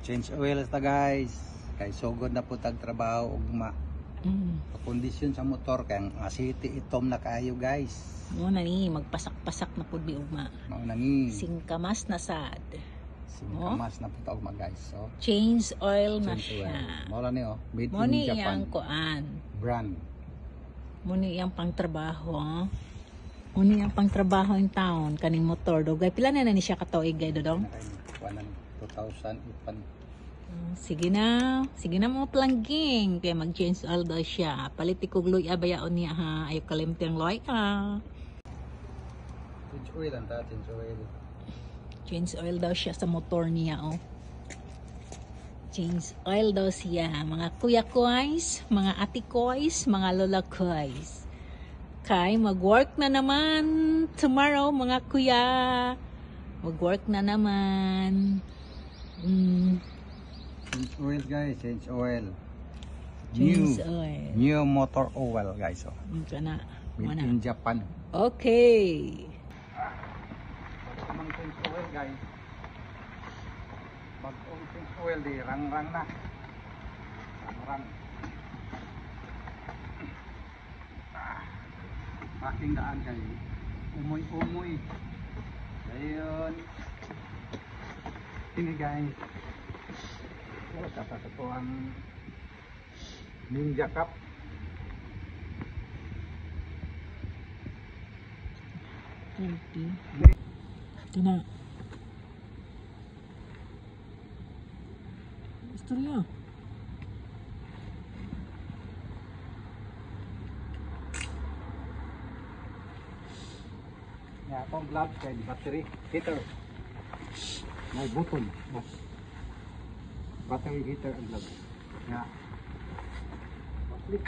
Change oil ta guys. Kay sugod na po tag trabaho ugma. Kondisyon sa motor kay ang asiti itom na kayo guys. Mo na ni magpasak-pasak na pud bi ugma. Mao na ni. Singkamas na sad. Singkamas na po ta ugma guys. So Change oil na change siya. oil. Mao na ni oh. Made Mo in ni Japan. iyang kuan. Brand. Mo ni iyang pangtrabaho. Mo ni iyang pangtrabaho in town kaning motor dogay. Pila na ni siya ka tuig gay dodong? 2000 ipan. Sige na mo plangging kaya mag-change oil daw siya. Palit ikog luya bayaon niya ha. Ayaw kalimtang luya ha. Change oil ang ta, change oil. Change oil daw siya sa motor niya oh. Change oil daw siya. Mga kuya koys, mga ati koys, mga lola koys. Kay mag-work na naman tomorrow mga kuya. Mag-work na naman. Change oil guys, change oil. Change oil. New motor oil guys. Oh. Ito na. Made in Japan. Okay. Pag change oil guys. Pag change oil di rang-rang na. Rang-rang. Aking daan guys. Umoy-umoy. Ayun. Ini guys. Oh, dapat ito ang Ninja Cup. Ito na. Istorya. Ya, itong vlog kay battery heater. May button. Battery heater ang vlog. Ya. Click.